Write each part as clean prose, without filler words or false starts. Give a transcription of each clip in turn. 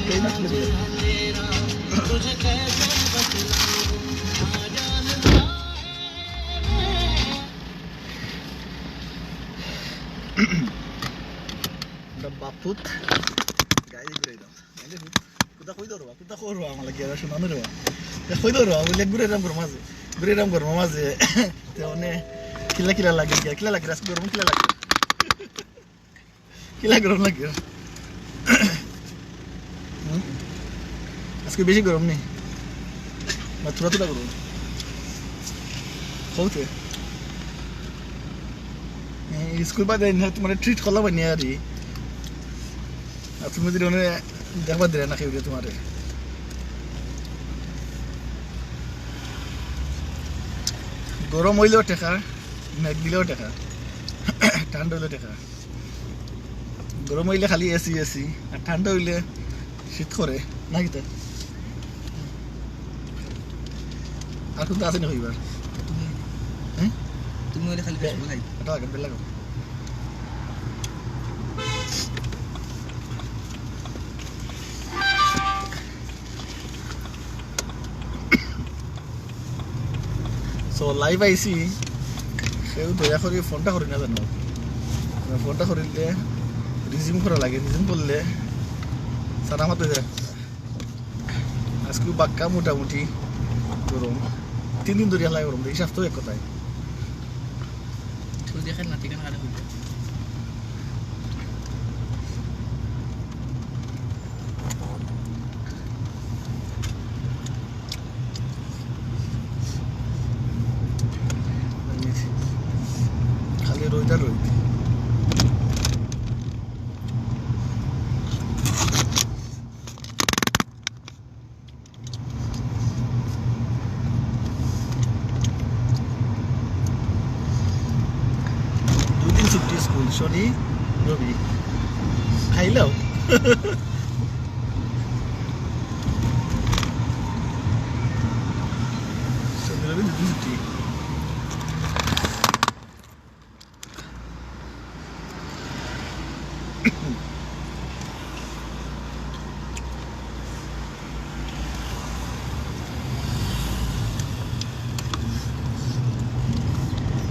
कहीं ना कहीं बापूत गाय घुरे दाम कुदा कोई दरवा कुदा को रवा मला गेरा सुनानो रवा ते कोई दरवा बोले घुरे राम कर माजे ते ओने किला लागे गया किला लग रहा है गरम किला गरम लग गया আজকে বেশি গরম নেই না থোড়া গরম হচ্ছে স্কুল বাদে তোমার ট্রিট করলাম নি আর তুমি যদি দেখবা দিলে না খেয়ে তোমার গরম হইলেও টেকা মেঘ দিলেও টেকা ঠান্ডা হইলেও টেকা গরম হইলে খালি এসি আর ঠান্ডা হইলে শীত করে নাকি তো আর কিন্তু আছে না হইবার তুমি হইলে খালি বেশ বোঝাই এটা লাগে বেলা সো লাইভ আইসি সেও দয়া করে ফোনটা করি না জানো ফোনটা করিলে রিজিউম করা লাগে রিজিউম করলে সারা মতো আজকে বাক্কা মোটামুটি গরম 3 দিন ধরে হালাই গরম এই সপ্তাহে এক কথায় তুই দেখেন না ঠিকানা কাটা হইবে খালি রইটা রই ছুটি স্কুল শনি রবি খাইলেও শনি রবি দুদিন ছুটি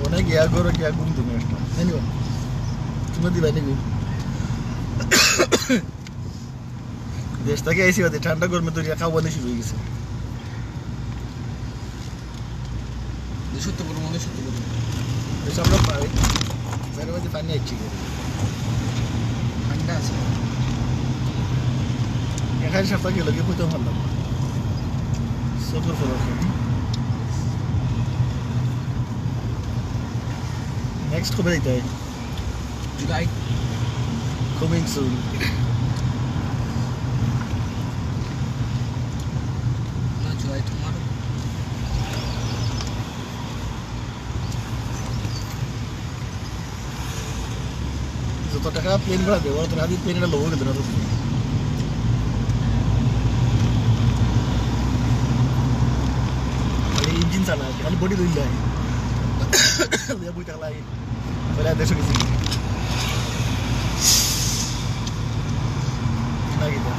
অনেক গিয়া ঘুম তুমি একটা জানিব তুমি দিবা নাকি দেশ থেকে আইসি বাদে ঠান্ডা গরমে তো খাওয়া বেশি হয়ে গেছে সত্য গরম এসব আমরা পাই বাইরে বাজে পানি আইছি ঠান্ডা আছে এখানে সাফা গেল গিয়ে পুঁতে ভাবলাম সফর ফরক नेक्स्ट कब जाता है जुलाई कमिंग सून ना जुलाई tomorrow যত টাকা প্লেন ভাড়া দেবো তোর আদি প্লেনটা লোবো কিন্তু না তো খালি ইঞ্জিন চালা খালি বডি লইল যায় লিয়া বইটা লাই বলে দেশে গেছি নাকি তো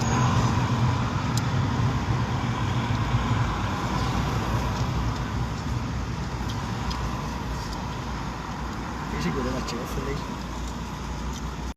বেশি করে যাচ্ছে আসলে